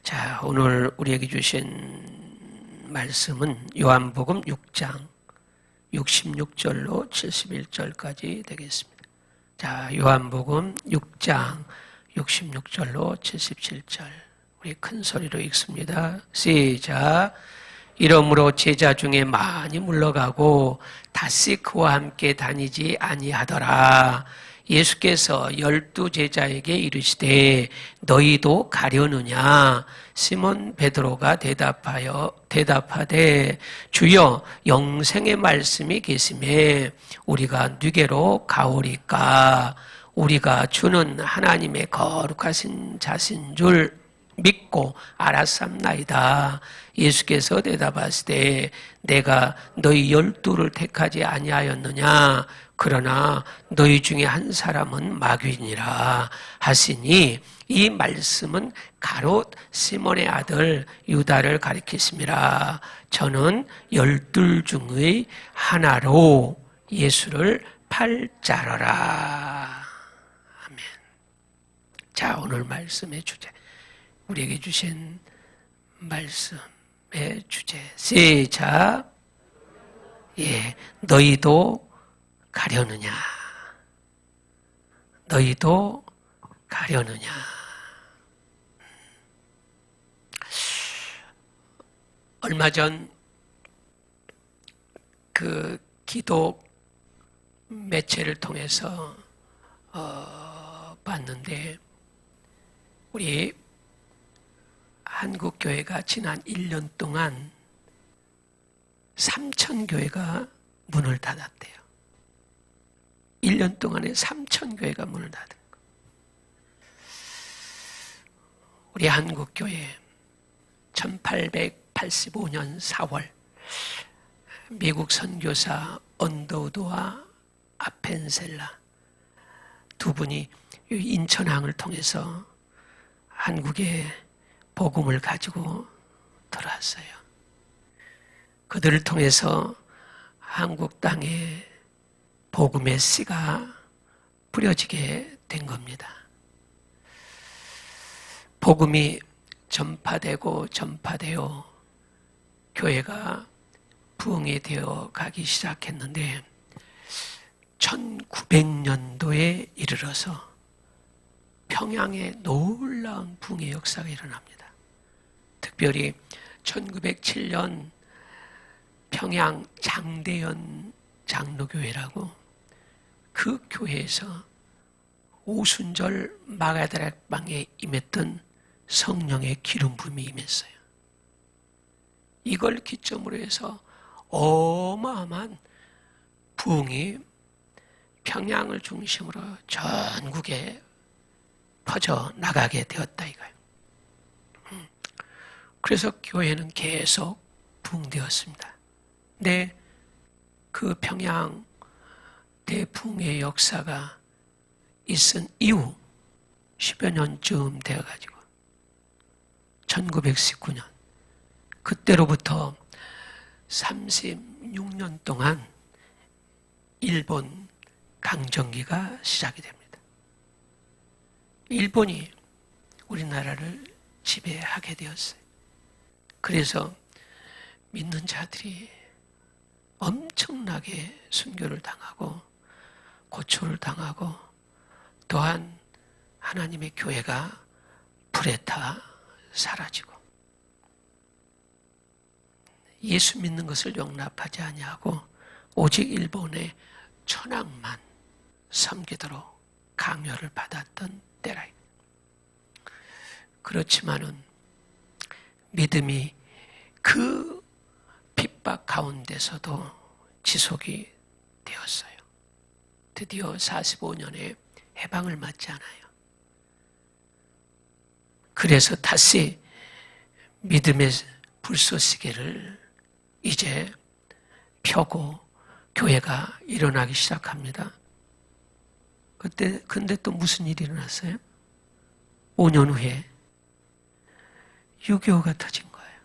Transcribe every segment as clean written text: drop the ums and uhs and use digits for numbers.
자, 오늘 우리에게 주신 말씀은 요한복음 6장 66절로 71절까지 되겠습니다. 자, 요한복음 6장 66절로 77절. 우리 큰 소리로 읽습니다. 시작. 이러므로 제자 중에 많이 물러가고 다시 그와 함께 다니지 아니하더라. 예수께서 12 제자에게 이르시되 너희도 가려느냐? 시몬 베드로가 대답하되 주여 영생의 말씀이 계시매 우리가 누게로 가오리까? 우리가 주는 하나님의 거룩하신 자신 줄 믿고 알았삼나이다. 예수께서 대답하시되 내가 너희 12를 택하지 아니하였느냐? 그러나 너희 중에 한 사람은 마귀니라 하시니 이 말씀은 가롯 시몬의 아들 유다를 가리키심이라. 저는 12 중의 하나로 예수를 팔자러라. 아멘. 자, 오늘 말씀의 주제, 우리에게 주신 말씀의 주제, 시작. 너희도 가려느냐? 너희도 가려느냐? 얼마 전 그 기독 매체를 통해서 봤는데 우리 한국 교회가 지난 1년 동안 3,000교회가 문을 닫았대요. 1년 동안에 3,000교회가 문을 닫은 거. 우리 한국교회 1885년 4월 미국 선교사 언더우드와 아펜셀라 두 분이 인천항을 통해서 한국에 복음을 가지고 들어왔어요. 그들을 통해서 한국 땅에 복음의 씨가 뿌려지게 된 겁니다. 복음이 전파되어 교회가 부흥이 되어 가기 시작했는데 1900년도에 이르러서 평양에 놀라운 부흥의 역사가 일어납니다. 특별히 1907년 평양 장대연 장로교회라고 그 교회에서 오순절 마가다락방에 임했던 성령의 기름 부음이 임했어요. 이걸 기점으로 해서 어마어마한 부흥이 평양을 중심으로 전국에 퍼져 나가게 되었다 이거예요. 그래서 교회는 계속 부흥되었습니다. 근데 그 평양 대부흥의 역사가 있은 이후 10여 년쯤 되어가지고 1919년 그때로부터 36년 동안 일본 강점기가 시작이 됩니다. 일본이 우리나라를 지배하게 되었어요. 그래서 믿는 자들이 엄청나게 순교를 당하고 고초를 당하고 또한 하나님의 교회가 불에 타 사라지고 예수 믿는 것을 용납하지 아니하고 오직 일본의 천황만 섬기도록 강요를 받았던 때라. 그렇지만은 믿음이 그 핍박 가운데서도 지속이 되었어요. 드디어 45년의 해방을 맞지 않아요. 그래서 다시 믿음의 불쏘시개를 이제 펴고 교회가 일어나기 시작합니다. 근데 또 무슨 일이 일어났어요? 5년 후에 6.25가 터진 거예요.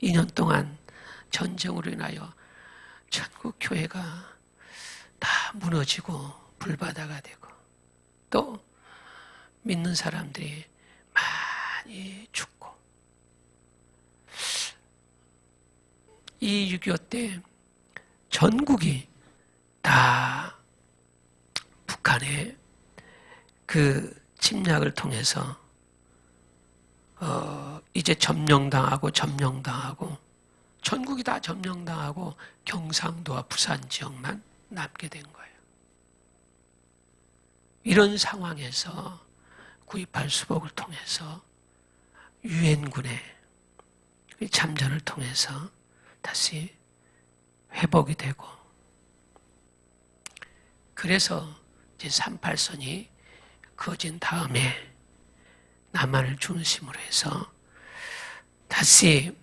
2년 동안 전쟁으로 인하여 전국 교회가 다 무너지고 불바다가 되고 또 믿는 사람들이 많이 죽고 이 6.25 때 전국이 다 북한의 그 침략을 통해서 이제 점령당하고 전국이 다 점령당하고 경상도와 부산 지역만 남게 된 거예요. 이런 상황에서 9.28 수복을 통해서 유엔군의 참전을 통해서 다시 회복이 되고, 그래서 이제 38선이 그어진 다음에 남한을 중심으로 해서 다시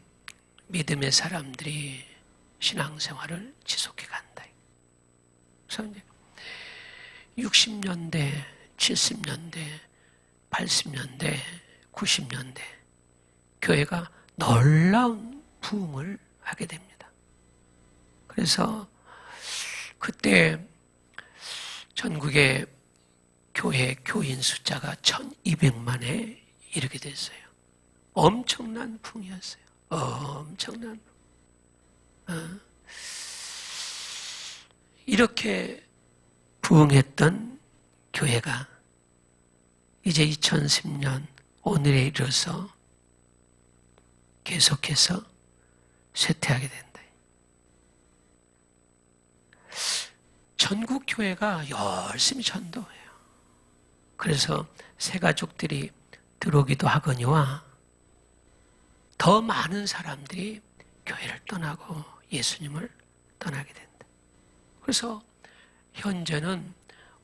믿음의 사람들이 신앙생활을 지속해 간다. 그래서 이제 60년대, 70년대, 80년대, 90년대 교회가 놀라운 부흥을 하게 됩니다. 그래서 그때 전국의 교회 교인 숫자가 1200만에 이르게 됐어요. 엄청난 부흥이었어요. 엄청난 부흥. 이렇게 부흥했던 교회가 이제 2010년 오늘에 이르러서 계속해서 쇠퇴하게 된다. 전국 교회가 열심히 전도해요. 그래서 새가족들이 들어오기도 하거니와 더 많은 사람들이 교회를 떠나고 예수님을 떠나게 된다. 그래서 현재는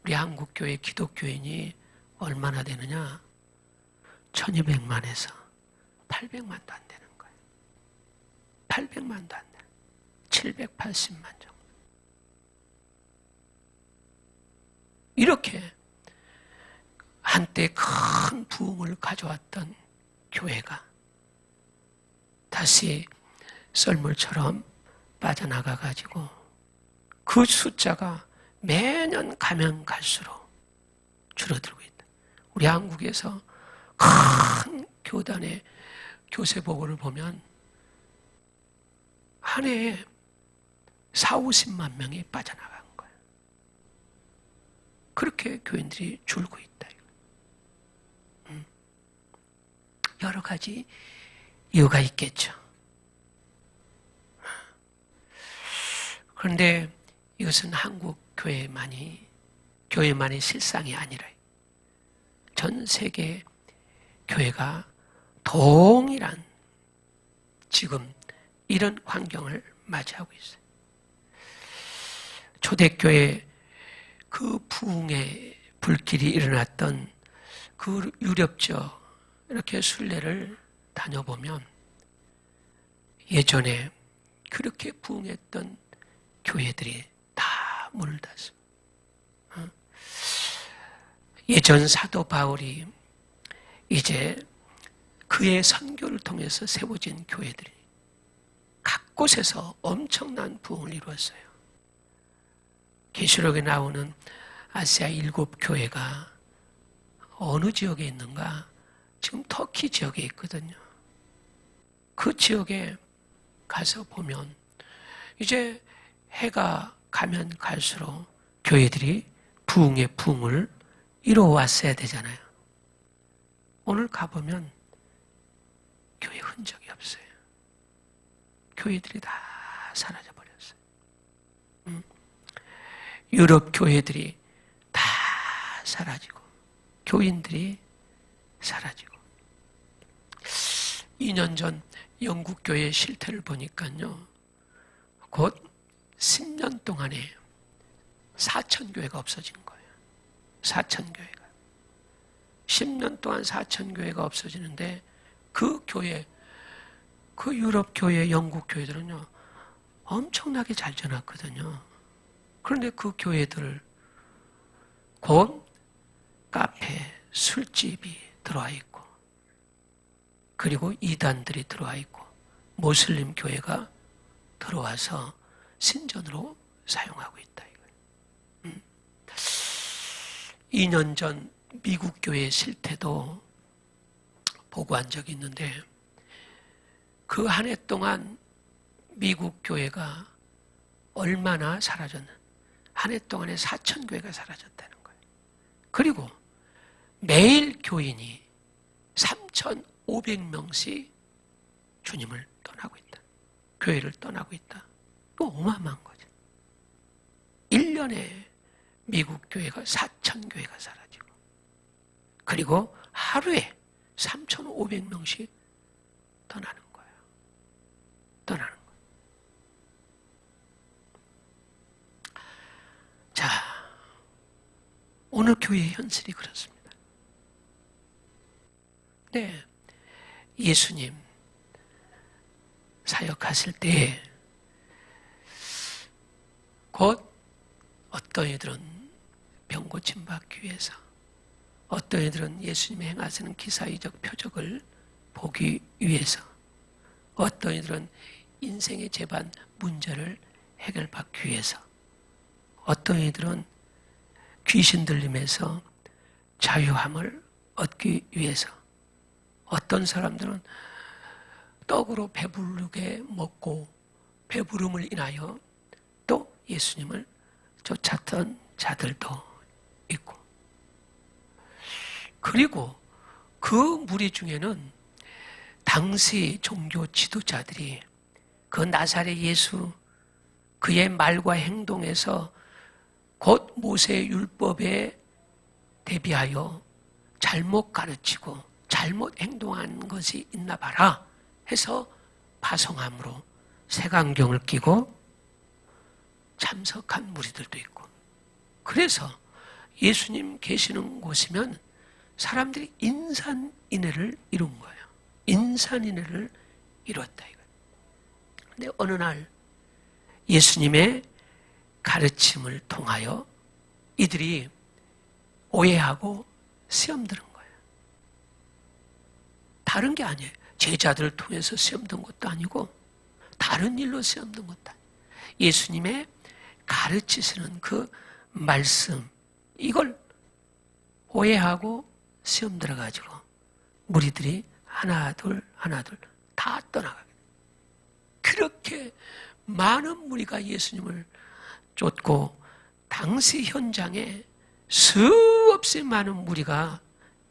우리 한국교회 기독교인이 얼마나 되느냐? 1200만에서 800만도 안 되는 거예요. 800만도 안 되는 780만 정도. 이렇게 한때 큰 부흥을 가져왔던 교회가 다시 썰물처럼 빠져나가가지고 그 숫자가 매년 가면 갈수록 줄어들고 있다. 우리 한국에서 큰 교단의 교세보고를 보면 한 해에 40-50만 명이 빠져나간 거예요. 그렇게 교인들이 줄고 있다. 여러 가지 이유가 있겠죠. 그런데 이것은 한국 교회만의 실상이 아니라 전 세계 교회가 동일한 지금 이런 환경을 맞이하고 있어요. 초대교회 그 부흥의 불길이 일어났던 그 유럽적 이렇게 순례를 다녀보면 예전에 그렇게 부흥했던 교회들이 다 문을 닫습니다. 예전 사도 바울이 이제 그의 선교를 통해서 세워진 교회들이 각 곳에서 엄청난 부흥을 이루었어요. 계시록에 나오는 아시아 7교회가 어느 지역에 있는가? 지금 터키 지역에 있거든요. 그 지역에 가서 보면 이제 해가 가면 갈수록 교회들이 부흥의 부흥을 이루어왔어야 되잖아요. 오늘 가보면 교회 흔적이 없어요. 교회들이 다 사라져버렸어요. 유럽 교회들이 다 사라지고 교인들이 사라지고 2년 전 영국 교회의 실태를 보니까요. 곧 10년 동안에 4,000교회가 없어진 거예요. 4,000교회가. 10년 동안 4,000교회가 없어지는데 그 교회, 그 유럽 교회, 영국 교회들은요. 엄청나게 잘 지어놨거든요. 그런데 그 교회들 곧 카페, 술집이 들어와 있고 그리고 이단들이 들어와 있고 모슬림 교회가 들어와서 신전으로 사용하고 있다. 2년 전 미국 교회 실태도 보고한 적이 있는데 그 한 해 동안 미국 교회가 얼마나 사라졌나. 한 해 동안에 4,000교회가 사라졌다는 거예요. 그리고 매일 교인이 3,500명씩 주님을 떠나고 있다. 교회를 떠나고 있다. 이거 어마어마한 거죠. 1년에 미국 교회가 4,000교회가 사라지고, 그리고 하루에 3,500명씩 떠나는 거예요. 떠나는 거예요. 자, 오늘 교회의 현실이 그렇습니다. 네, 예수님 사역하실 때 곧 어떤 이들은 병 고침 받기 위해서, 어떤 이들은 예수님이 행하시는 기사의적 표적을 보기 위해서, 어떤 이들은 인생의 재반 문제를 해결받기 위해서, 어떤 이들은 귀신 들림에서 자유함을 얻기 위해서, 어떤 사람들은 떡으로 배부르게 먹고 배부름을 인하여 또 예수님을 쫓았던 자들도 있고, 그리고 그 무리 중에는 당시 종교 지도자들이 그 나사렛 예수, 그의 말과 행동에서 곧 모세의 율법에 대비하여 잘못 가르치고 잘못 행동한 것이 있나 봐라 해서 파송함으로 색안경을 끼고 참석한 무리들도 있고, 그래서 예수님 계시는 곳이면 사람들이 인산인해를 이룬 거예요. 인산인해를 이뤘다 이거예요. 근데 어느 날 예수님의 가르침을 통하여 이들이 오해하고 시험 들은 거예요. 다른 게 아니에요. 제자들을 통해서 시험 든 것도 아니고 다른 일로 시험 든 것도 아니에요. 예수님의 가르치시는 그 말씀, 이걸 오해하고 시험 들어가지고 무리들이 하나 둘 다 떠나가게 돼요. 그렇게 많은 무리가 예수님을 쫓고 당시 현장에 수없이 많은 무리가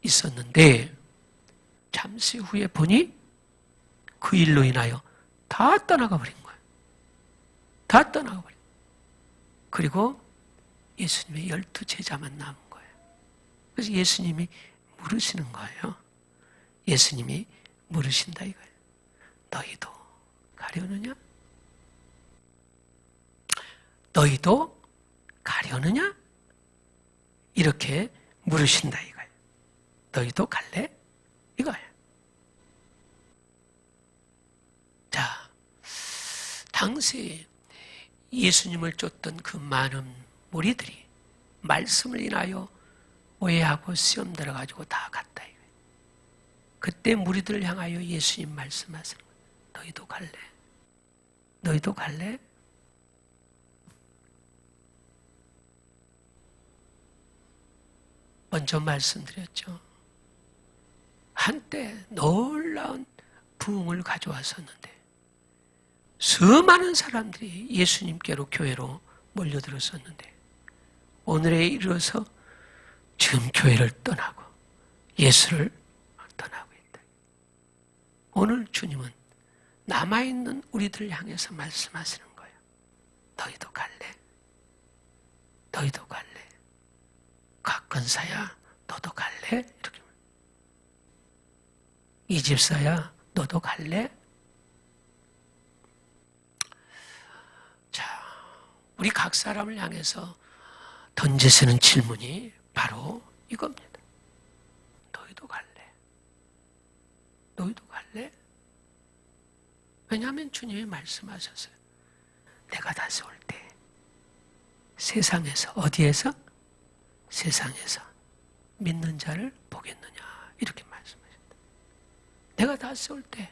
있었는데 잠시 후에 보니 그 일로 인하여 다 떠나가 버린 거예요. 다 떠나가 버린 거예요. 그리고 예수님의 12제자만 남은 거예요. 그래서 예수님이 물으시는 거예요. 예수님이 물으신다 이거예요. 너희도 가려느냐? 너희도 가려느냐? 이렇게 물으신다 이거예요. 너희도 갈래? 이거예요. 자, 당시 예수님을 쫓던 그 많은 무리들이 말씀을 인하여 오해하고 시험 들어가지고 다 갔다 이거예요. 그때 무리들을 향하여 예수님 말씀하시는 거예요. 너희도 갈래? 너희도 갈래? 먼저 말씀드렸죠. 한때 놀라운 부흥을 가져왔었는데 수많은 사람들이 예수님께로 교회로 몰려들었었는데 오늘에 이르러서 지금 교회를 떠나고 예수를 떠나고 있다. 오늘 주님은 남아있는 우리들을 향해서 말씀하시는 거예요. 너희도 갈래? 너희도 갈래? 각건사야 너도 갈래? 이렇게. 이 집사야 너도 갈래? 자, 우리 각 사람을 향해서 던지시는 질문이 바로 이겁니다. 너희도 갈래? 너희도 갈래? 왜냐하면 주님이 말씀하셨어요. 내가 다시 올 때 세상에서, 어디에서? 세상에서 믿는 자를 보겠느냐 이렇게 말씀하셨다. 내가 다시 올 때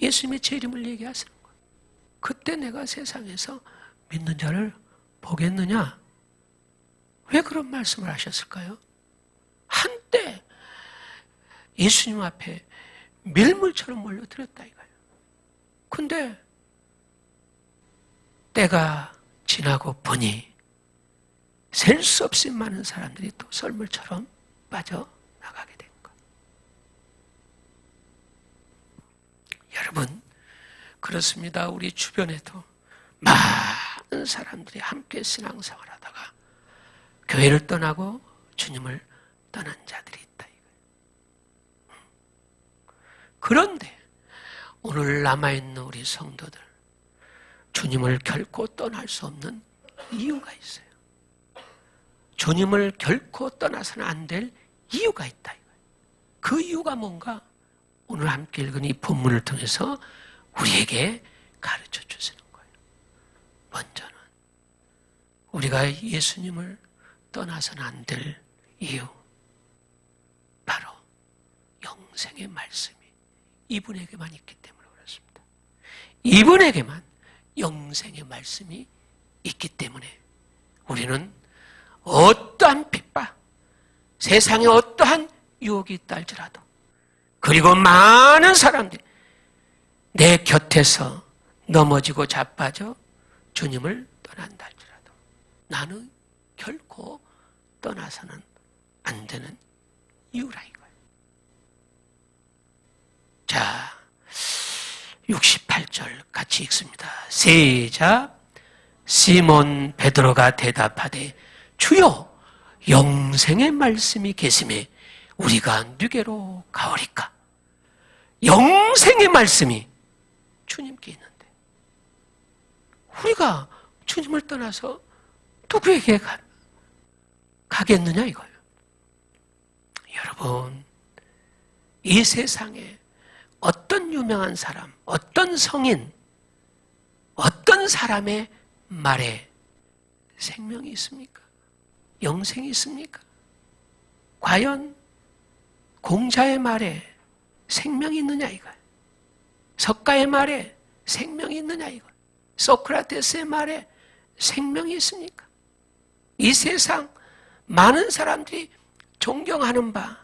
예수님의 재림을 얘기하시는 거예요. 그때 내가 세상에서 믿는 자를 보겠느냐? 왜 그런 말씀을 하셨을까요? 한때 예수님 앞에 밀물처럼 몰려들었다 이거예요. 근데 때가 지나고 보니 셀 수 없이 많은 사람들이 또 썰물처럼 빠져나가게 된 것. 여러분, 그렇습니다. 우리 주변에도 많은 사람들이 함께 신앙생활 하다가 교회를 떠나고 주님을 떠난 자들이 있다. 그런데 오늘 남아있는 우리 성도들, 주님을 결코 떠날 수 없는 이유가 있어요. 주님을 결코 떠나서는 안 될 이유가 있다. 그 이유가 뭔가 오늘 함께 읽은 이 본문을 통해서 우리에게 가르쳐 주시는 거예요. 먼저는 우리가 예수님을 떠나서는 안 될 이유, 바로 영생의 말씀이 이분에게만 있기 때문에 그렇습니다. 이분에게만 영생의 말씀이 있기 때문에 우리는 어떠한 핍박, 세상에 어떠한 유혹이 있다 할지라도, 그리고 많은 사람들이 내 곁에서 넘어지고 자빠져 주님을 떠난다 할지라도 나는 결코 떠나서는 안 되는 이유라 이거예요. 자, 68절 같이 읽습니다. 시작. 시몬 베드로가 대답하되 주여, 영생의 말씀이 계심에 우리가 누게로 가오리까? 영생의 말씀이 주님께 있는데 우리가 주님을 떠나서 누구에게 가겠느냐 이거예요. 여러분, 이 세상에 어떤 유명한 사람, 어떤 성인, 어떤 사람의 말에 생명이 있습니까? 영생이 있습니까? 과연 공자의 말에 생명이 있느냐 이거예요. 석가의 말에 생명이 있느냐 이거예요. 소크라테스의 말에 생명이 있습니까? 이 세상 많은 사람들이 존경하는 바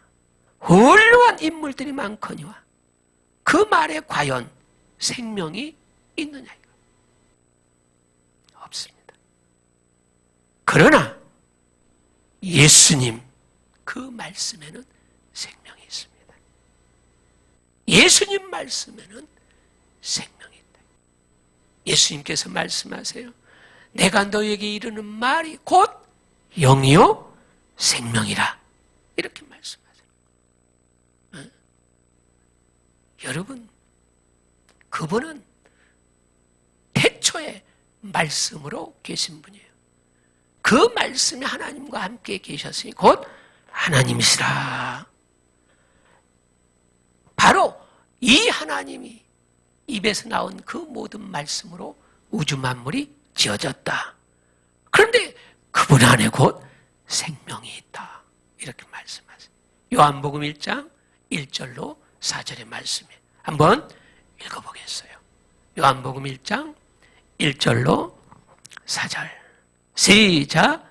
훌륭한 인물들이 많거니와 그 말에 과연 생명이 있느냐 이거예요. 없습니다. 그러나 예수님 그 말씀에는 생명이 있습니다. 예수님 말씀에는 생명이 있다. 예수님께서 말씀하세요. 내가 너에게 이르는 말이 곧 영이요 생명이라. 이렇게 말씀하세요. 여러분, 그분은 태초에 말씀으로 계신 분이에요. 그 말씀이 하나님과 함께 계셨으니 곧 하나님이시라. 바로 이 하나님이 입에서 나온 그 모든 말씀으로 우주 만물이 지어졌다. 그런데 그분 안에 곧 생명이 있다. 이렇게 말씀하세요. 요한복음 1장 1절로 4절의 말씀이에요. 한번 읽어보겠어요. 요한복음 1장 1절로 4절. 시작.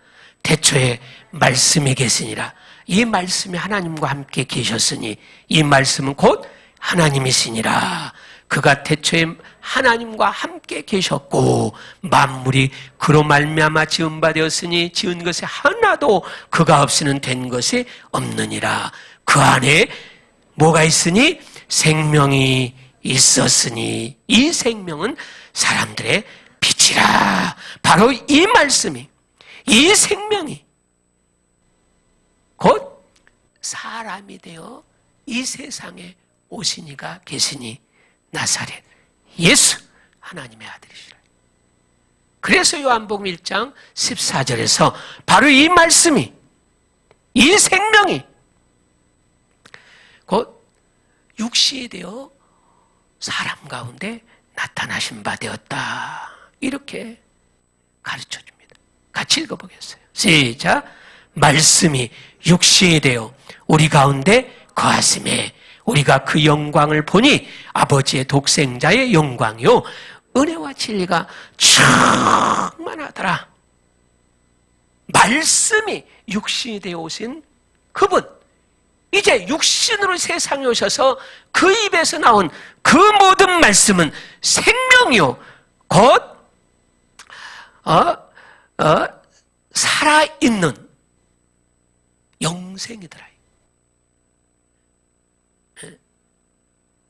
태초에 말씀이 계시니라. 이 말씀이 하나님과 함께 계셨으니 이 말씀은 곧 하나님이시니라. 그가 태초에 하나님과 함께 계셨고 만물이 그로 말미암아 지은 바 되었으니 지은 것이 하나도 그가 없이는 된 것이 없느니라. 그 안에 뭐가 있으니? 생명이 있었으니 이 생명은 사람들의 빛이라. 바로 이 말씀이, 이 생명이 곧 사람이 되어 이 세상에 오신 이가 계시니 나사렛 예수 하나님의 아들이시라. 그래서 요한복음 1장 14절에서 바로 이 말씀이, 이 생명이 곧 육신이 되어 사람 가운데 나타나신 바 되었다. 이렇게 가르쳐 줍니다. 같이 읽어보겠어요. 시작. 말씀이 육신이 되어 우리 가운데 거하심에 우리가 그 영광을 보니 아버지의 독생자의 영광이요 은혜와 진리가 충만하더라. 말씀이 육신이 되어 오신 그분, 이제 육신으로 세상에 오셔서 그 입에서 나온 그 모든 말씀은 생명이요 곧 살아있는 영생이더라.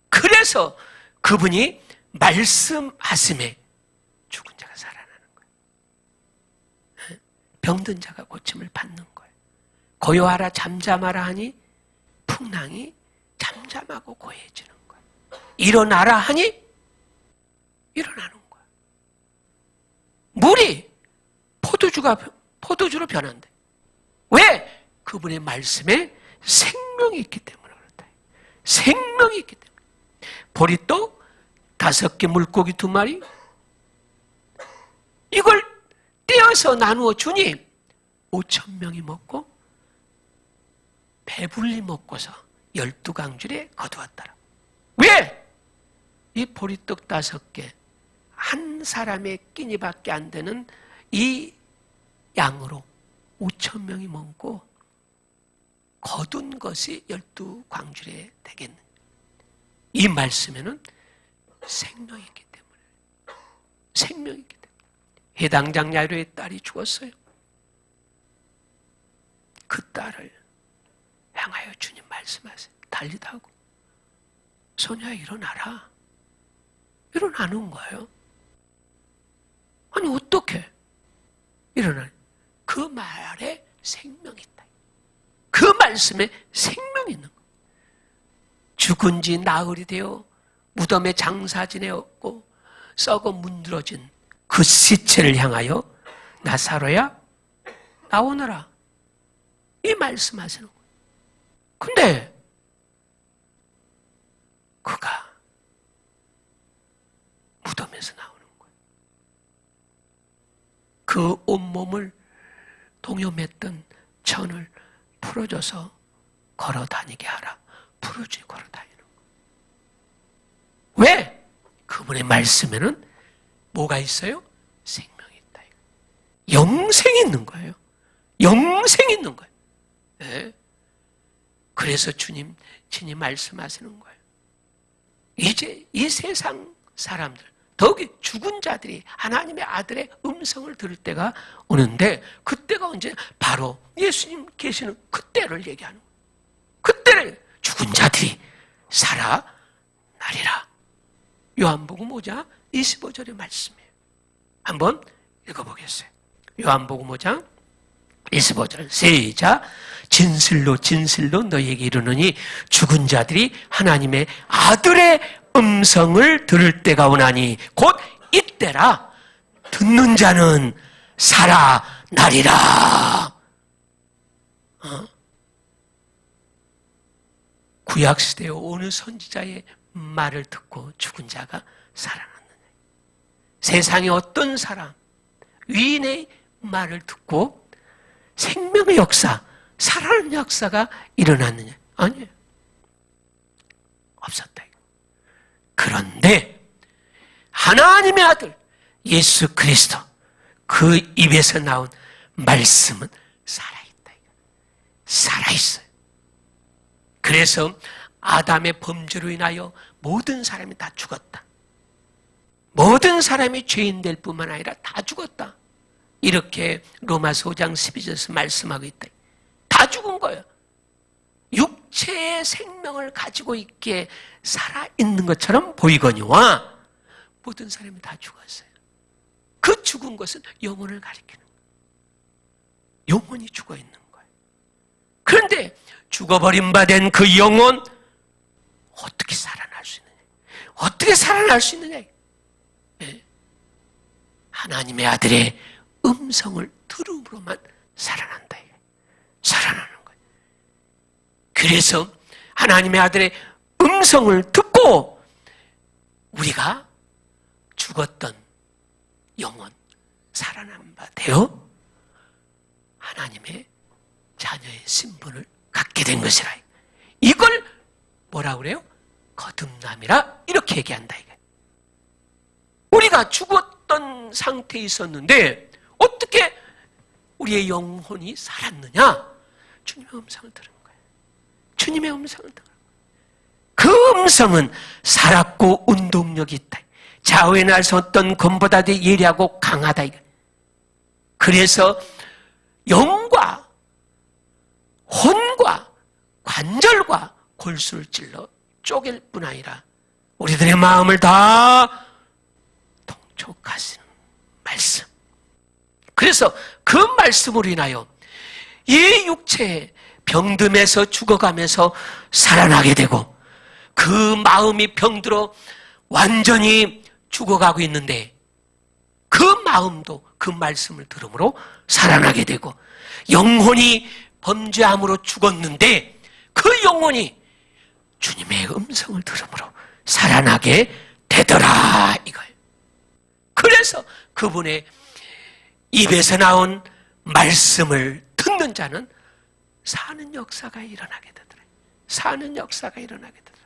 그래서 그분이 말씀하심에 죽은 자가 살아나는 거예요. 병든 자가 고침을 받는 거예요. 고요하라 잠잠하라 하니 풍랑이 잠잠하고 고요해지는 거예요. 일어나라 하니 일어나는 거예요. 물이 포도주로 변한대. 왜? 그분의 말씀에 생명이 있기 때문에 그렇다. 생명이 있기 때문에. 보리떡 5개, 물고기 2마리, 이걸 떼어서 나누어 주니 5,000명이 먹고 배불리 먹고서 12강줄에 거두었더라. 왜? 이 보리떡 5개, 한 사람의 끼니밖에 안 되는 이 양으로 5,000명이 먹고 거둔 것이 12광줄에 되겠네. 이 말씀에는 생명이 있기 때문에. 생명이 있기 때문에. 해당장 야이로의 딸이 죽었어요. 그 딸을 향하여 주님 말씀하세요. 달리다 하고 소녀야 일어나라. 일어나는 거예요. 아니 어떻게 일어나? 그 말에 생명이 있다. 그 말씀에 생명이 있는 거예요. 죽은 지 나흘이 되어 무덤에 장사 지내었고 썩어 문드러진 그 시체를 향하여 나사로야 나오너라. 이 말씀하시는 거예요. 근데 그가 무덤에서 나오는 거예요. 그 온몸을 동요맸던 천을 풀어줘서 걸어다니게 하라. 부르짖 걸어다니는 거예요. 왜? 그분의 말씀에는 뭐가 있어요? 생명이 있다. 영생이 있는 거예요. 영생이 있는 거예요. 네? 그래서 주님 친히 말씀하시는 거예요. 이제 이 세상 사람들, 더욱이 죽은 자들이 하나님의 아들의 음성을 들을 때가 오는데, 그때가 언제? 바로 예수님 계시는 그때를 얘기하는 거예요. 그때를 죽은 자들이 살아나리라. 요한복음 5장 25절의 말씀이에요. 한번 읽어보겠어요. 요한복음 5장 25절 시작. 진실로 진실로 너희에게 이르노니 죽은 자들이 하나님의 아들의 음성을 들을 때가 오나니 곧 이때라. 듣는 자는 살아나리라. 구약시대에 어느 선지자의 말을 듣고 죽은 자가 살아났느냐. 세상의 어떤 사람, 위인의 말을 듣고 생명의 역사, 살아나는 역사가 일어났느냐. 아니에요. 없었다. 그런데 하나님의 아들 예수 그리스도, 그 입에서 나온 말씀은 살아있다. 살아있어요. 그래서 아담의 범죄로 인하여 모든 사람이 다 죽었다. 모든 사람이 죄인 될 뿐만 아니라 다 죽었다. 이렇게 로마서 5장 12절에서 말씀하고 있다. 다 죽은 거예요. 육체의 생명을 가지고 있기에 살아있는 것처럼 보이거니와 모든 사람이 다 죽었어요. 그 죽은 것은 영혼을 가리키는 거예요. 영혼이 죽어있는 거예요. 그런데 죽어버린 바 된 그 영혼, 어떻게 살아날 수 있느냐? 어떻게 살아날 수 있느냐? 네. 하나님의 아들의 음성을 들음으로만 살아난다. 살아나는 거예요. 그래서 하나님의 아들의 음성을 듣고 우리가 죽었던 영혼 살아난 바 되어 하나님의 자녀의 신분을 갖게 된 것이라. 이걸 뭐라 그래요? 거듭남이라 이렇게 얘기한다. 이게. 우리가 죽었던 상태에 있었는데 어떻게 우리의 영혼이 살았느냐? 주님의 음성을 들은 거예요. 주님의 음성을 들은 거예요. 그 음성은 살았고 운동력이 있다. 좌우에 날 섰던 검보다 더 예리하고 강하다. 그래서 영과 혼과 관절과 골수를 찔러 쪼갤 뿐 아니라 우리들의 마음을 다 통촉하시는 말씀. 그래서 그 말씀으로 인하여 이 육체의 병듦에서 죽어가면서 살아나게 되고, 그 마음이 병들어 완전히 죽어가고 있는데 그 마음도 그 말씀을 들음으로 살아나게 되고, 영혼이 범죄함으로 죽었는데 그 영혼이 주님의 음성을 들음으로 살아나게 되더라, 이거예요. 그래서 그분의 입에서 나온 말씀을 듣는 자는 사는 역사가 일어나게 되더라. 사는 역사가 일어나게 되더라.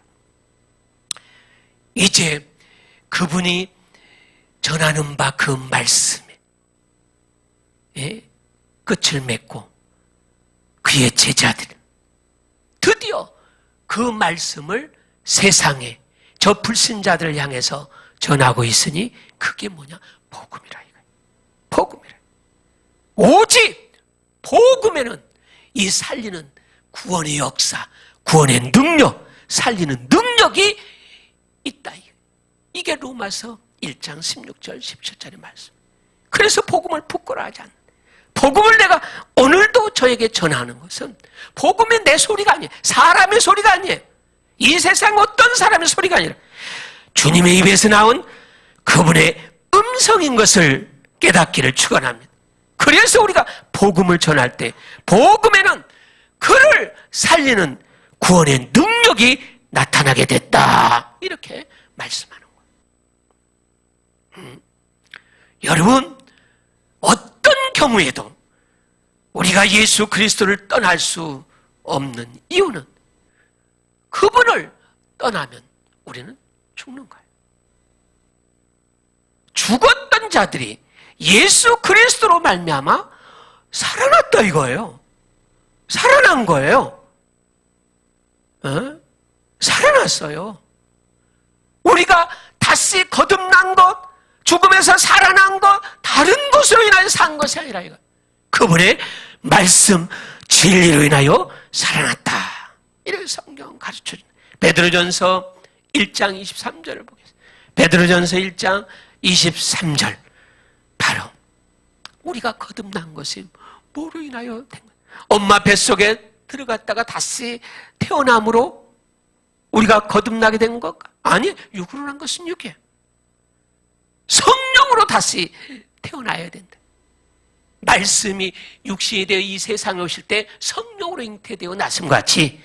이제 그분이 전하는 바 그 말씀에 끝을 맺고 그의 제자들 드디어 그 말씀을 세상에 저 불신자들을 향해서 전하고 있으니 그게 뭐냐? 복음이라 이거예요. 복음이라. 오직 복음에는 이 살리는 구원의 역사, 구원의 능력, 살리는 능력이 있다. 이게 로마서 1장 16절 17절의 말씀. 그래서 복음을 부끄러워하지 않는다. 복음을 내가 오늘도 저에게 전하는 것은 복음이 내 소리가 아니에요. 사람의 소리가 아니에요. 이 세상 어떤 사람의 소리가 아니라 주님의 입에서 나온 그분의 음성인 것을 깨닫기를 축원합니다. 그래서 우리가 복음을 전할 때 복음에는 그를 살리는 구원의 능력이 나타나게 됐다, 이렇게 말씀하는 거예요. 여러분, 어떤 경우에도 우리가 예수 그리스도를 떠날 수 없는 이유는 그분을 떠나면 우리는 죽는 거예요. 죽었던 자들이 예수 그리스도로 말미암아 살아났다 이거예요. 살아난 거예요. 살아났어요. 우리가 다시 거듭난 것, 죽음에서 살아난 것, 다른 것으로 인하여 산 것이 아니라 이거. 그분의 말씀, 진리로 인하여 살아났다, 이렇게 성경은 가르쳐줍니다. 베드로전서 1장 23절을 보겠습니다. 베드로전서 1장 23절. 바로 우리가 거듭난 것이 뭐로 인하여 된 거예요? 엄마 뱃속에 들어갔다가 다시 태어남으로 우리가 거듭나게 된 것? 아니, 육으로 난 것은 육이에요. 성령으로 다시 태어나야 된다. 말씀이 육신이 되어 이 세상에 오실 때 성령으로 잉태되어 났음과 같이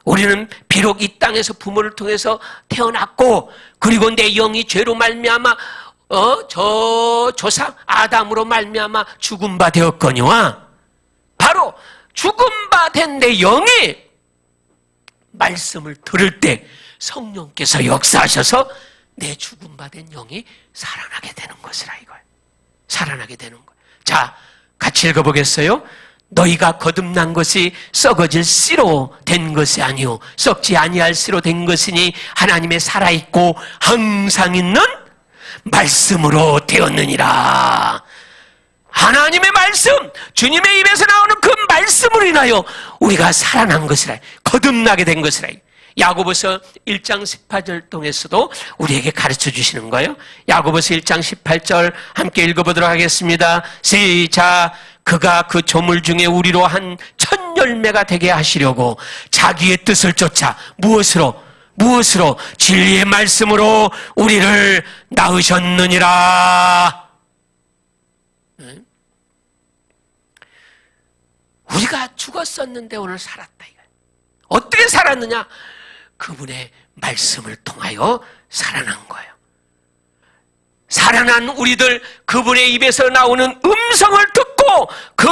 우리는 비록 이 땅에서 부모를 통해서 태어났고, 그리고 내 영이 죄로 말미암아 저 조상 아담으로 말미암아 죽음 바 되었거니와, 바로 죽음 바 된 내 영이 말씀을 들을 때 성령께서 역사하셔서 내 죽음 바 된 영이 살아나게 되는 것이라 이거예요. 살아나게 되는 거예요. 자, 같이 읽어보겠어요? 너희가 거듭난 것이 썩어질 씨로 된 것이 아니요 썩지 아니할 씨로 된 것이니 하나님의 살아있고 항상 있는 말씀으로 되었느니라. 하나님의 말씀, 주님의 입에서 나오는 그 말씀으로 인하여 우리가 살아난 것이라, 거듭나게 된 것이라. 야고보서 1장 18절 통해서도 우리에게 가르쳐 주시는 거예요. 야고보서 1장 18절 함께 읽어보도록 하겠습니다. 시작. 그가 그 조물 중에 우리로 한 첫 열매가 되게 하시려고 자기의 뜻을 쫓아 무엇으로 진리의 말씀으로 우리를 낳으셨느니라. 우리가 죽었었는데 오늘 살았다 이거야. 어떻게 살았느냐? 그분의 말씀을 통하여 살아난 거예요. 살아난 우리들, 그분의 입에서 나오는 음성을 듣고 그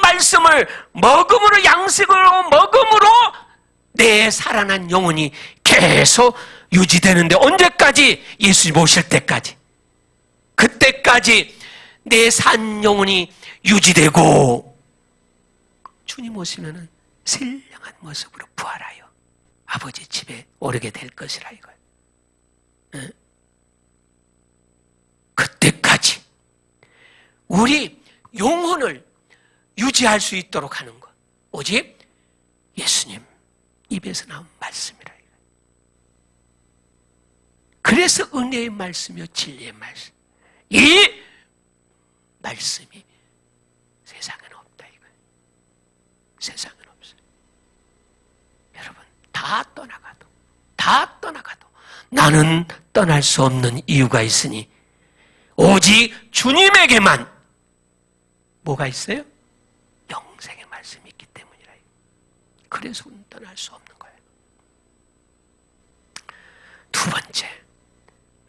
말씀을 먹음으로, 양식으로 먹음으로 내 살아난 영혼이 계속 유지되는데, 언제까지? 예수님 오실 때까지. 그때까지 내 산 영혼이 유지되고 주님 오시면은 신령한 모습으로 부활하여 아버지 집에 오르게 될 것이라 이거예요. 그때까지 우리 영혼을 유지할 수 있도록 하는 것, 오직 예수님 입에서 나온 말씀이라. 그래서 은혜의 말씀이요 진리의 말씀, 이 말씀이 세상에는 없다 이거예요. 세상에는 없어요. 여러분, 다 떠나가도 나는 떠날 수 없는 이유가 있으니 오직 주님에게만 뭐가 있어요? 영생의 말씀이 있기 때문이라. 그래서 우리는 떠날 수 없는 거예요. 두 번째,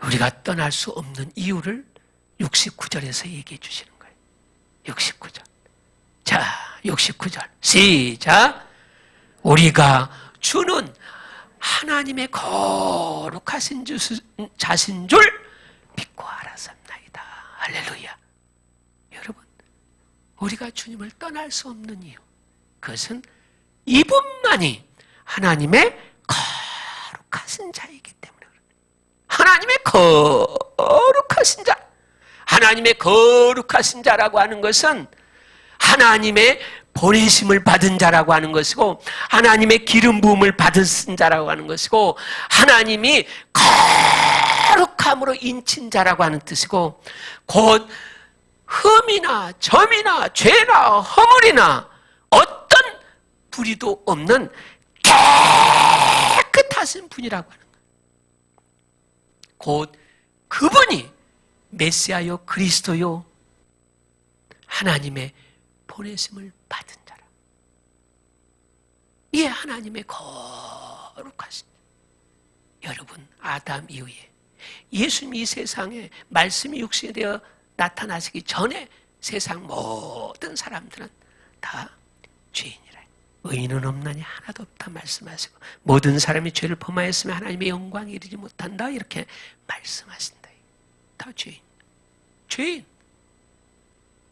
우리가 떠날 수 없는 이유를 69절에서 얘기해 주시는 거예요. 69절. 자, 69절. 시작. 우리가 주는 하나님의 거룩하신 자신 줄 믿고 알았습나이다. 할렐루야. 여러분, 우리가 주님을 떠날 수 없는 이유, 그것은 이분만이 하나님의 거룩하신 자이기 때문에. 하나님의 거룩하신 자, 하나님의 거룩하신 자라고 하는 것은 하나님의 보내심을 받은 자라고 하는 것이고, 하나님의 기름 부음을 받은 자라고 하는 것이고, 하나님이 거룩함으로 인친 자라고 하는 뜻이고, 곧 흠이나 점이나 죄나 허물이나 어떤 불의도 없는 깨끗하신 분이라고 하는 거예요. 곧 그분이 메시아요 그리스도요 하나님의 보내심을 받은 자라. 이게 하나님의 거룩하신. 여러분, 아담 이후에 예수님이 이 세상에 말씀이 육신이 되어 나타나시기 전에 세상 모든 사람들은 다 죄인이라. 의인은 없나니 하나도 없다 말씀하시고, 모든 사람이 죄를 범하였으면 하나님의 영광에 이르지 못한다 이렇게 말씀하신다. 다 죄인.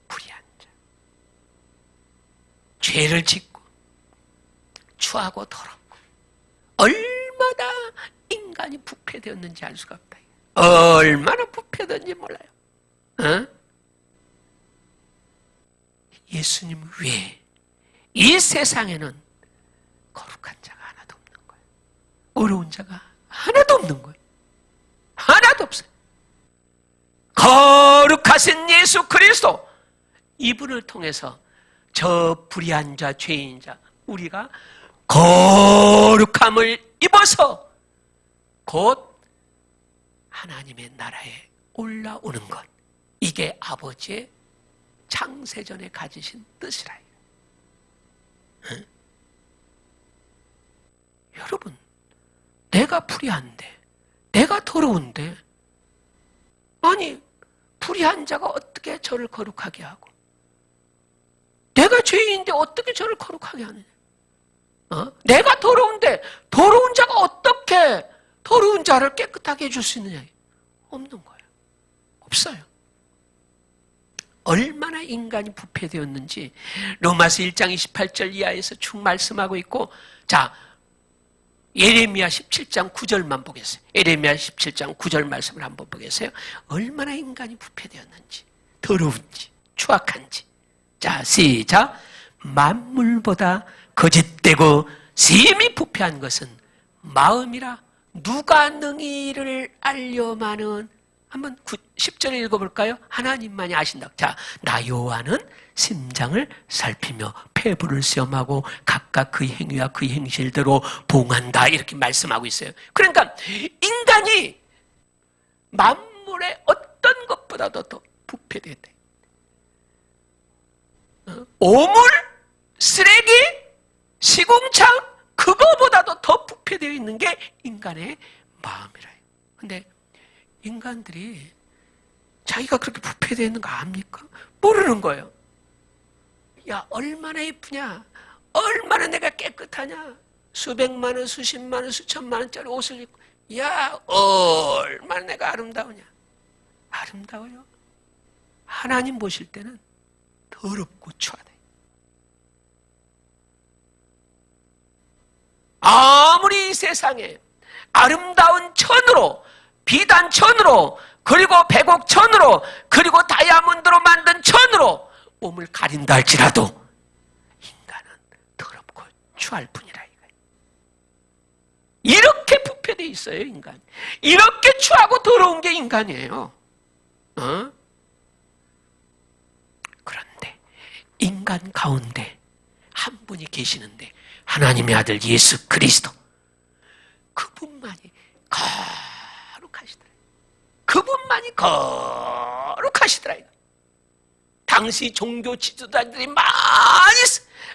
불의한 자. 죄를 짓고 추하고 더럽고 얼마나 인간이 부패되었는지 알 수가 없다. 얼마나 부패되었는지 몰라요. 어? 예수님 외에 이 세상에는 거룩한 자가 하나도 없는 거예요. 어려운 자가 하나도 없는 거예요. 하나도 없어요. 거룩하신 예수 그리스도, 이분을 통해서 저 불의한 자, 죄인 자, 우리가 거룩함을 입어서 곧 하나님의 나라에 올라오는 것, 이게 아버지의 창세전에 가지신 뜻이라. 응? 여러분, 내가 불의한데, 내가 더러운데, 아니 불의한 자가 어떻게 저를 거룩하게 하고, 내가 죄인인데 어떻게 저를 거룩하게 하느냐? 내가 더러운데 더러운 자가 어떻게 더러운 자를 깨끗하게 해줄 수 있느냐? 없는 거예요. 없어요. 얼마나 인간이 부패되었는지 로마서 1장 28절 이하에서 쭉 말씀하고 있고, 자, 예레미야 17장 9절만 보겠어요. 예레미야 17장 9절 말씀을 한번 보겠어요. 얼마나 인간이 부패되었는지, 더러운지, 추악한지. 자, 시작. 만물보다 거짓되고 심히 부패한 것은 마음이라 누가 능히를 알려마는. 한번 10절에 읽어볼까요? 하나님만이 아신다. 자, 나 여호와는 심장을 살피며 폐부를 시험하고 각각 그 행위와 그 행실대로 봉한다 이렇게 말씀하고 있어요. 그러니까 인간이 만물의 어떤 것보다도 더 부패되었다. 오물, 쓰레기, 시궁창, 그거보다도 더 부패되어 있는 게 인간의 마음이라. 근데 인간들이 자기가 그렇게 부패되어 있는 거 압니까? 모르는 거예요. 야, 얼마나 예쁘냐, 얼마나 내가 깨끗하냐, 수백만 원, 수십만 원, 수천만 원짜리 옷을 입고, 야, 얼마나 내가 아름다우냐. 아름다워요? 하나님 보실 때는 더럽고 추하다. 아무리 이 세상에 아름다운 천으로, 비단 천으로, 그리고 백옥 천으로, 그리고 다이아몬드로 만든 천으로 몸을 가린다 할지라도 인간은 더럽고 추할 뿐이라 이거예요. 이렇게 부패되어 있어요, 인간. 이렇게 추하고 더러운 게 인간이에요. 그런데 인간 가운데 한 분이 계시는데 하나님의 아들 예수 그리스도, 그분만이 거룩하시더라. 그분만이 거룩하시더라. 당시 종교 지도자들이 많이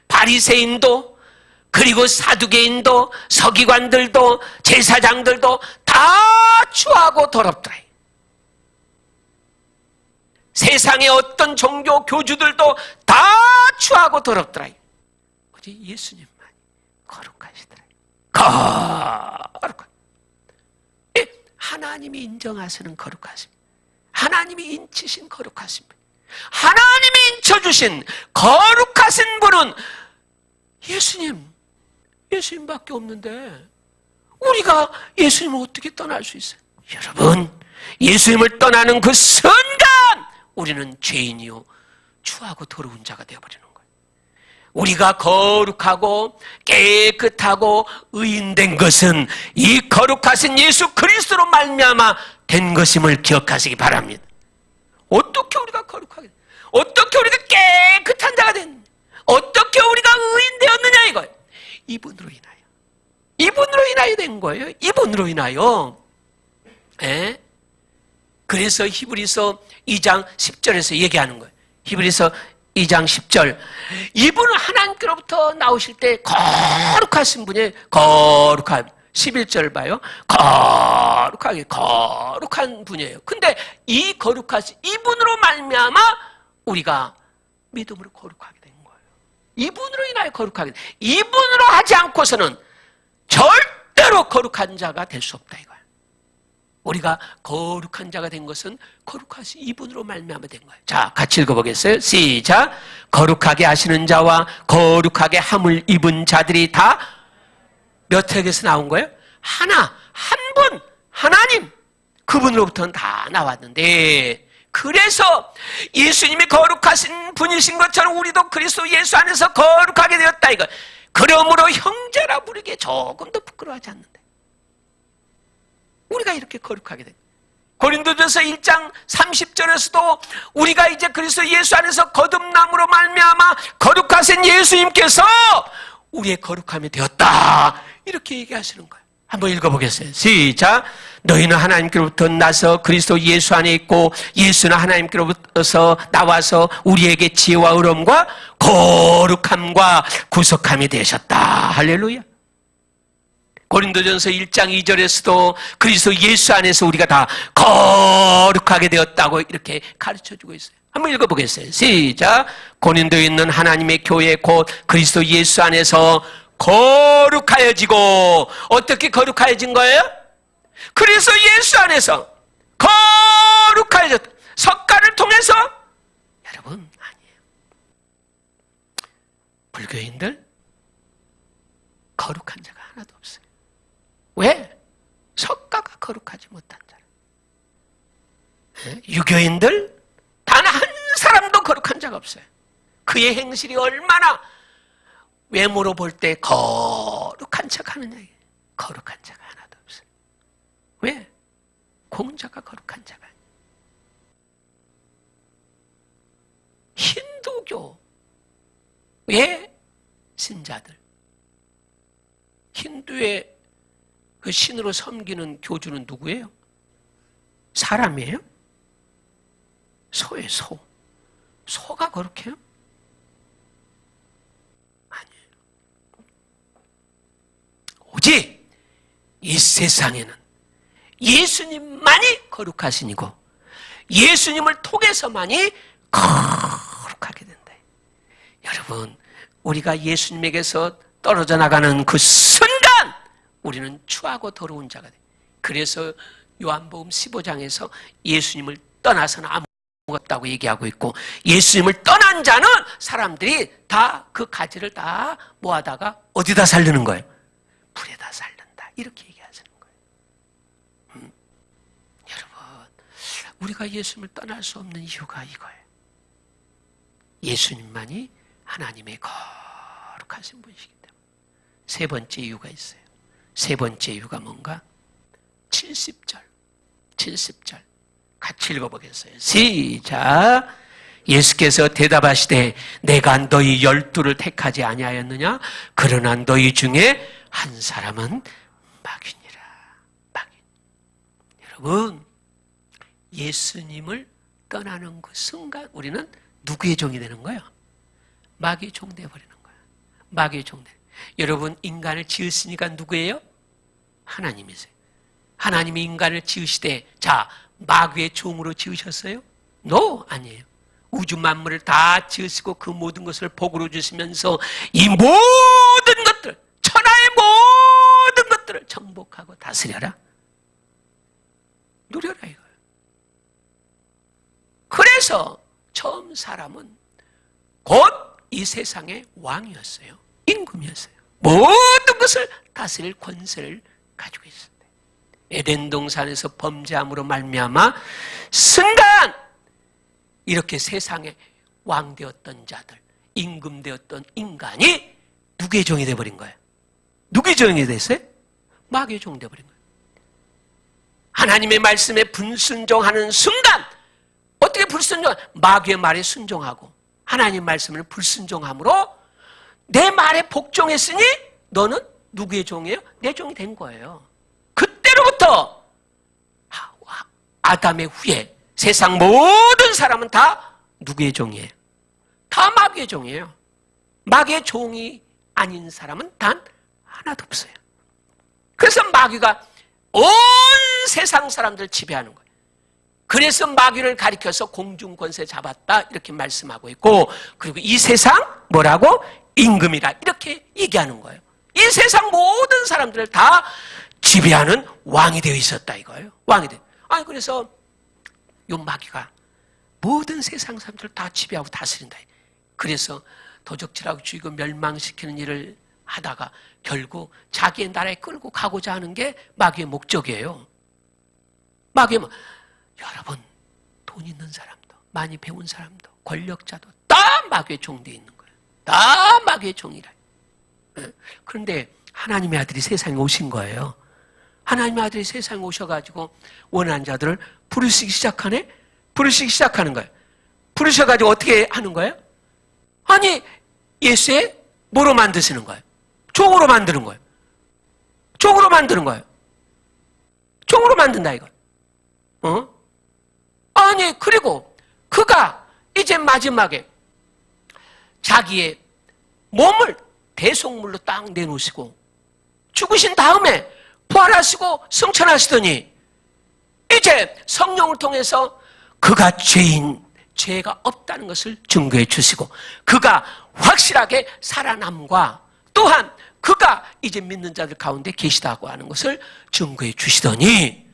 바리새인도 그리고 사두개인도 서기관들도 제사장들도 다 추하고 더럽더라. 세상의 어떤 종교 교주들도 다 추하고 더럽더라. 어디 예수님만이 거룩하시더라. 거룩한. 하나님이 인정하시는 거룩하심, 하나님이 인치신 거룩하심, 하나님이 인쳐주신 거룩하신 분은 예수님밖에 없는데 우리가 예수님을 어떻게 떠날 수 있어요? 여러분, 예수님을 떠나는 그 순간 우리는 죄인이요 추하고 더러운 자가 되어버리는 거예요. 우리가 거룩하고 깨끗하고 의인된 것은 이 거룩하신 예수 그리스도로 말미암아 된 것임을 기억하시기 바랍니다. 어떻게 우리가 거룩하게, 어떻게 우리가 깨끗한 자가 됐느냐, 어떻게 우리가 의인 되었느냐 이거예요. 이분으로 인하여 된 거예요. 이분으로 인하여. 그래서 히브리서 2장 10절에서 얘기하는 거예요. 히브리서 2장 10절. 이분은 하나님께로부터 나오실 때 거룩하신 분이에요. 거룩한. 11절 봐요. 거룩한 분이에요. 근데 이 거룩하신 이분으로 말미암아 우리가 믿음으로 거룩하게 된 거예요. 이분으로 인하여 거룩하게 된. 이분으로 하지 않고서는 절대로 거룩한 자가 될 수 없다 이거예요. 우리가 거룩한 자가 된 것은 거룩하신 이분으로 말미암아 된 거예요. 자, 같이 읽어보겠어요? 시작. 거룩하게 하시는 자와 거룩하게 함을 입은 자들이 다 몇 획에서 나온 거예요? 한 분, 하나님, 그분으로부터는 다 나왔는데, 그래서 예수님이 거룩하신 분이신 것처럼 우리도 그리스도 예수 안에서 거룩하게 되었다 이거. 그러므로 형제라 부르기에 조금도 부끄러워하지 않는다. 우리가 이렇게 거룩하게 된 거예요. 고린도전서 1장 30절에서도 우리가 이제 그리스도 예수 안에서 거듭남으로 말미암아 거룩하신 예수님께서 우리의 거룩함이 되었다 이렇게 얘기하시는 거예요. 한번 읽어보겠어요. 시작. 너희는 하나님께로부터 나서 그리스도 예수 안에 있고 예수는 하나님께로부터 나와서 우리에게 지혜와 의로움과 거룩함과 구속함이 되셨다. 할렐루야. 고린도전서 1장 2절에서도 그리스도 예수 안에서 우리가 다 거룩하게 되었다고 이렇게 가르쳐주고 있어요. 한번 읽어보겠어요. 시작. 고린도에 있는 하나님의 교회 곧 그리스도 예수 안에서 거룩하여지고. 어떻게 거룩하여진 거예요? 그리스도 예수 안에서 거룩하여졌다. 석가를 통해서? 여러분, 아니에요. 불교인들 거룩한 자가 하나도 없어요. 왜? 석가가 거룩하지 못한 자라. 유교인들 단 한 사람도 거룩한 자가 없어요. 그의 행실이 얼마나 외모로 볼 때 거룩한 척하느냐. 거룩한 자가 하나도 없어요. 왜? 공자가 거룩한 자가 아니에요. 힌두교의 신자들, 힌두의 그 신으로 섬기는 교주는 누구예요? 사람이에요? 소예요, 소. 소가 거룩해요? 아니에요. 오직 이 세상에는 예수님만이 거룩하시니고 예수님을 통해서만이 거룩하게 된다. 여러분, 우리가 예수님에게서 떨어져 나가는 그 순간 우리는 추하고 더러운 자가 돼. 그래서 요한복음 15장에서 예수님을 떠나서는 아무것도 없다고 얘기하고 있고, 예수님을 떠난 자는 사람들이 다 그 가지를 다 모아다가 어디다 살리는 거예요? 불에다 살린다. 이렇게 얘기하시는 거예요. 여러분, 우리가 예수님을 떠날 수 없는 이유가 이거예요. 예수님만이 하나님의 거룩하신 분이시기 때문에. 세 번째 이유가 있어요. 세 번째 이유가 뭔가? 70절 같이 읽어보겠어요. 시작. 예수께서 대답하시되 내가 너희 12를 택하지 아니하였느냐? 그러나 너희 중에 한 사람은 마귀니라. 마귀. 여러분, 예수님을 떠나는 그 순간 우리는 누구의 종이 되는 거예요? 마귀의 종 되어버리는 거예요. 마귀의 종 돼. 여러분, 인간을 지으시니까 누구예요? 하나님이세요. 하나님이 인간을 지으시되 자, 마귀의 종으로 지으셨어요? No, 아니에요. 우주 만물을 다 지으시고 그 모든 것을 복으로 주시면서 이 모든 것들, 천하의 모든 것들을 정복하고 다스려라. 누려라 이거예요. 그래서 처음 사람은 곧 이 세상의 왕이었어요. 임금이었어요. 모든 것을 다스릴 권세를 가지고 있었어요. 에덴 동산에서 범죄함으로 말미암아 순간 이렇게 세상에 왕 되었던 자들, 임금 되었던 인간이 누구의 종이 되어버린 거예요? 누구의 종이 됐어요? 마귀의 종이 되어버린 거예요. 하나님의 말씀에 불순종하는 순간 어떻게 불순종? 마귀의 말에 순종하고 하나님 말씀을 불순종함으로 내 말에 복종했으니 너는 누구의 종이에요? 내 종이 된 거예요. 그때로부터 아담의 후에 세상 모든 사람은 다 누구의 종이에요? 다 마귀의 종이에요. 마귀의 종이 아닌 사람은 단 하나도 없어요. 그래서 마귀가 온 세상 사람들을 지배하는 거예요. 그래서 마귀를 가리켜서 공중권세 잡았다 이렇게 말씀하고 있고, 그리고 이 세상 뭐라고? 임금이다 이렇게 얘기하는 거예요. 이 세상 모든 사람들을 다 지배하는 왕이 되어 있었다 이거예요. 왕이 되어. 아니 그래서 요 마귀가 모든 세상 사람들을 다 지배하고 다스린다. 그래서 도적질하고 죽이고 멸망시키는 일을 하다가 결국 자기의 나라에 끌고 가고자 하는 게 마귀의 목적이에요. 마귀의 여러분, 돈 있는 사람도 많이 배운 사람도 권력자도 다 마귀의 종되어 있는 거예요. 다 마귀의 종이라. 그런데 하나님의 아들이 세상에 오신 거예요. 하나님의 아들이 세상에 오셔가지고 원하는 자들을 부르시기 시작하네? 부르시기 시작하는 거예요. 부르셔가지고 어떻게 하는 거예요? 아니, 예수의 뭐로 만드시는 거예요? 종으로 만드는 거예요. 종으로 만드는 거예요. 종으로 만든다, 이거. 아니, 그리고 그가 이제 마지막에 자기의 몸을 대속물로 딱 내놓으시고 죽으신 다음에 부활하시고 승천하시더니 이제 성령을 통해서 그가 죄가 없다는 것을 증거해 주시고 그가 확실하게 살아남과 또한 그가 이제 믿는 자들 가운데 계시다고 하는 것을 증거해 주시더니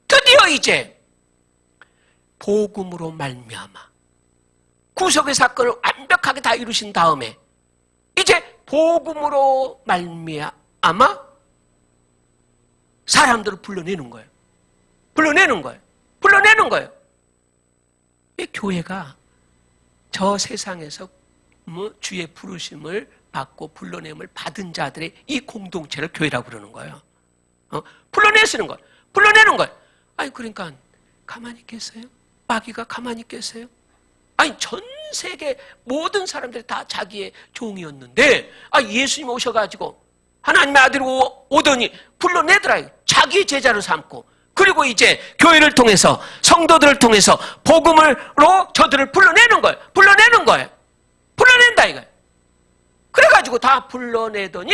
드디어 이제 복음으로 말미암아 구속의 사건을 완벽하게 다 이루신 다음에 이제 복음으로 말미암아 사람들을 불러내는 거예요. 불러내는 거예요. 불러내는 거예요. 이 교회가 저 세상에서 주의 부르심을 받고 불러냄을 받은 자들의 이 공동체를 교회라고 그러는 거예요. 불러내시는 거예요. 불러내는 거예요. 아니 그러니까 가만히 있겠어요? 마귀가 가만히 있겠어요? 아니 전 세계 모든 사람들이 다 자기의 종이었는데 예수님 오셔가지고 하나님의 아들이 오더니 불러내더라. 자기의 제자로 삼고 그리고 이제 교회를 통해서 성도들을 통해서 복음으로 저들을 불러내는 거예요. 불러내는 거예요. 불러낸다 이거예요. 그래가지고 다 불러내더니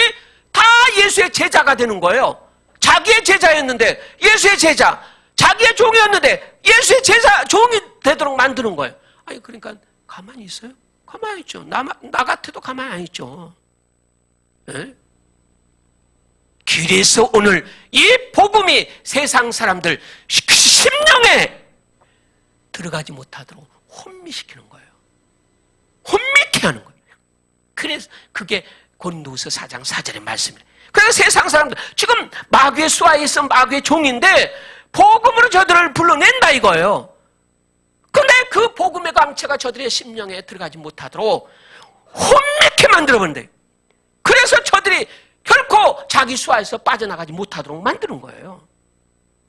다 예수의 제자가 되는 거예요. 자기의 제자였는데 예수의 제자, 자기의 종이었는데 예수의 제자 종이 되도록 만드는 거예요. 아니 그러니까 가만히 있어요? 가만히 있죠. 나 같아도 가만히 안 있죠. 네? 그래서 오늘 이 복음이 세상 사람들 심령에 들어가지 못하도록 혼미시키는 거예요. 혼미케 하는 거예요. 그래서 그게 고린도후서 4장 4절의 말씀이에요. 그래서 세상 사람들 지금 마귀의 수하에 있어 마귀의 종인데 복음으로 저들을 불러낸다 이거예요. 근데 그 복음의 광채가 저들의 심령에 들어가지 못하도록 혼미케 만들어버린대. 그래서 저들이 결코 자기 수하에서 빠져나가지 못하도록 만드는 거예요.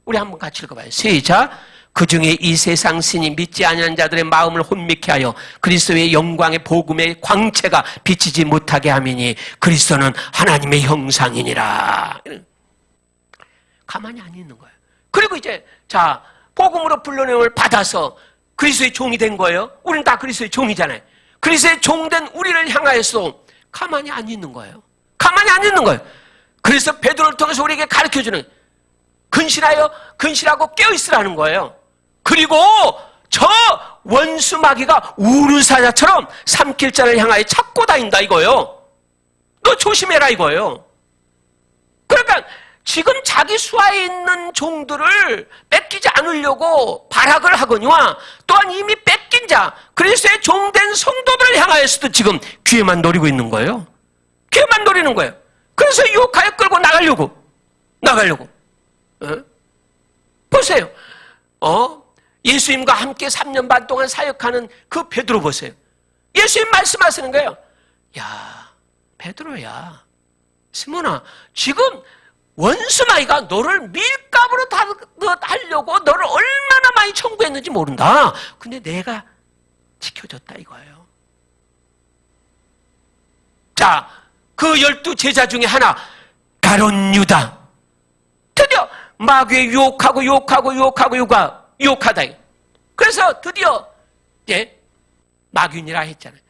우리 한번 같이 읽어봐요. 시작. 그 중에 이 세상 신이 믿지 아니하는 자들의 마음을 혼미케 하여 그리스도의 영광의 복음의 광채가 비치지 못하게 함이니 그리스도는 하나님의 형상이니라. 가만히 안 있는 거예요. 그리고 이제 자 복음으로 불러냄을 받아서 그리스도의 종이 된 거예요. 우리는 다 그리스도의 종이잖아요. 그리스도의 종된 우리를 향하여서 가만히 안 있는 거예요. 가만히 안 있는 거예요. 그래서 베드로를 통해서 우리에게 가르쳐주는 근실하고 깨어있으라는 거예요. 그리고 저 원수 마귀가 우는 사자처럼 삼킬 자를 향하여 찾고 다닌다 이거예요. 너 조심해라 이거예요. 그러니까 지금 자기 수하에 있는 종들을 뺏기지 않으려고 발악을 하거니와 또한 이미 뺏긴 자 그리스도의 종된 성도들을 향하여서도 지금 기회만 노리고 있는 거예요. 기회만 노리는 거예요. 그래서 유혹하여 끌고 나가려고. 보세요. 예수님과 함께 3년 반 동안 사역하는 그 베드로 보세요. 예수님 말씀하시는 거예요. 야, 베드로야, 시몬아, 지금 원수마귀가 너를 밀감으로 하려고 너를 얼마나 많이 청구했는지 모른다. 근데 내가 지켜줬다 이거예요. 자, 그 12 제자 중에 하나 가룟 유다. 드디어 마귀에 유혹하다. 그래서 드디어 마귀니라 했잖아요.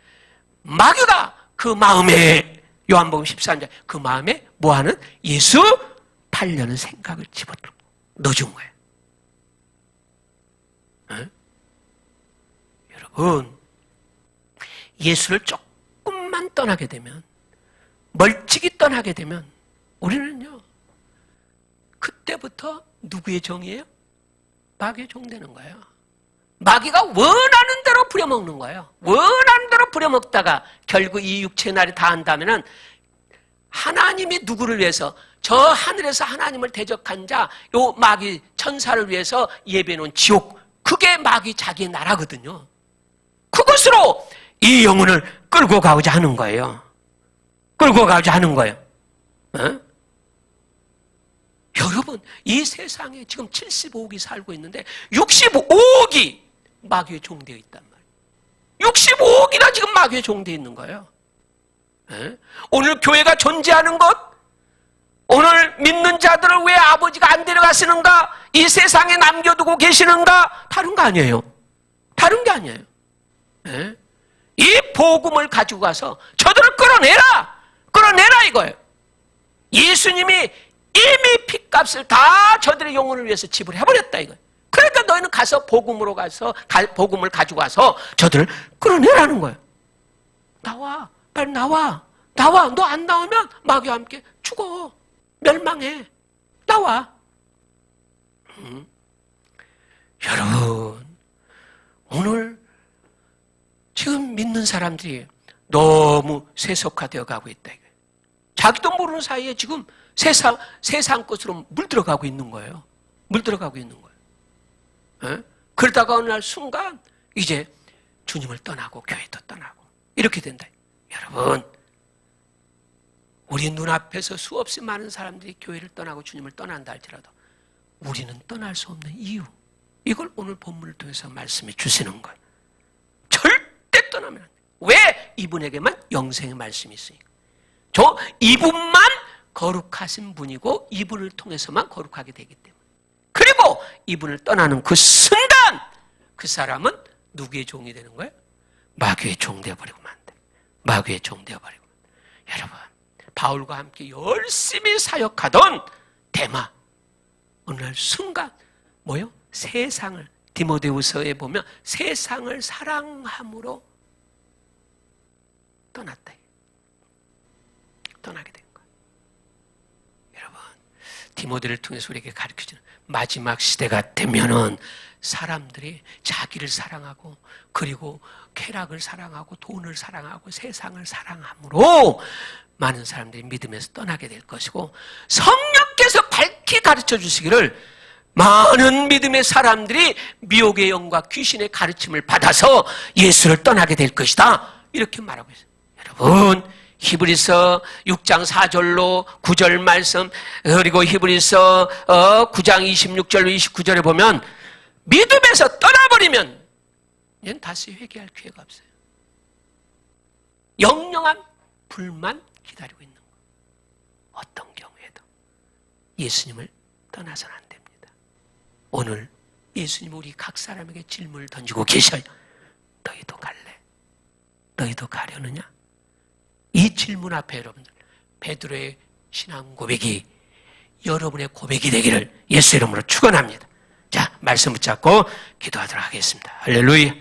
마귀가 그 마음에 요한복음 13장 그 마음에 뭐하는 예수 팔려는 생각을 집어들고 넣어준 거예요. 여러분 예수를 조금만 떠나게 되면 멀찍이 떠나게 되면 우리는요 그때부터 누구의 종이에요? 마귀의 종 되는 거예요. 마귀가 원하는 대로 부려먹는 거예요. 원하는 대로 부려먹다가 결국 이 육체의 날이 다한다면은 하나님이 누구를 위해서 저 하늘에서 하나님을 대적한 자, 요 마귀 천사를 위해서 예배해놓은 지옥, 그게 마귀 자기의 나라거든요. 그것으로 이 영혼을 끌고 가고자 하는 거예요. 여러분, 이 세상에 지금 75억이 살고 있는데 65억이 마귀의 종되어 있단 말이에요. 65억이나 지금 마귀의 종되어 있는 거예요. 오늘 교회가 존재하는 것, 오늘 믿는 자들을 왜 아버지가 안 데려가시는가, 이 세상에 남겨두고 계시는가, 다른 거 아니에요. 다른 게 아니에요. 이 복음을 가지고 가서 저들을 끌어내라 이거예요. 예수님이 이미 핏값을 다 저들의 영혼을 위해서 지불해버렸다 이거예요. 그러니까 너희는 가서 복음을 가지고 와서 저들을 끌어내라는 거예요. 나와, 빨리 나와. 너 안 나오면 마귀와 함께 죽어. 멸망해. 나와. 여러분, 오늘 지금 믿는 사람들이 너무 세속화되어 가고 있다 이거예요. 자기도 모르는 사이에 지금 세상 것으로 물들어가고 있는 거예요. 그러다가 어느 날 순간 이제 주님을 떠나고 교회도 떠나고 이렇게 된다. 여러분, 우리 눈앞에서 수없이 많은 사람들이 교회를 떠나고 주님을 떠난다 할지라도 우리는 떠날 수 없는 이유, 이걸 오늘 본문을 통해서 말씀해 주시는 거예요. 절대 떠나면 안 돼요. 왜? 이분에게만 영생의 말씀이 있으니까. 이분만 거룩하신 분이고 이분을 통해서만 거룩하게 되기 때문에. 그리고 이분을 떠나는 그 순간 그 사람은 누구의 종이 되는 거예요? 마귀의 종 되어버리고만 안 돼. 마귀의 종 되어버리고. 여러분, 바울과 함께 열심히 사역하던 데마, 어느 날 순간 뭐요? 세상을, 디모데후서에 보면 세상을 사랑함으로 떠나게 된 거예요. 여러분, 디모데를 통해서 우리에게 가르쳐주는 마지막 시대가 되면은 사람들이 자기를 사랑하고 그리고 쾌락을 사랑하고 돈을 사랑하고 세상을 사랑함으로 많은 사람들이 믿음에서 떠나게 될 것이고, 성령께서 밝히 가르쳐 주시기를 많은 믿음의 사람들이 미혹의 영과 귀신의 가르침을 받아서 예수를 떠나게 될 것이다. 이렇게 말하고 있어요. 여러분, 히브리서 6장 4절로 9절 말씀, 그리고 히브리서 9장 26절로 29절에 보면 믿음에서 떠나버리면 얘는 다시 회개할 기회가 없어요. 영영한 불만 기다리고 있는 거예요. 어떤 경우에도 예수님을 떠나서는 안 됩니다. 오늘 예수님 우리 각 사람에게 질문을 던지고 계셔요. 너희도 갈래? 너희도 가려느냐? 이 질문 앞에 여러분들, 베드로의 신앙 고백이 여러분의 고백이 되기를 예수 이름으로 축원합니다. 자, 말씀 붙잡고 기도하도록 하겠습니다. 할렐루야.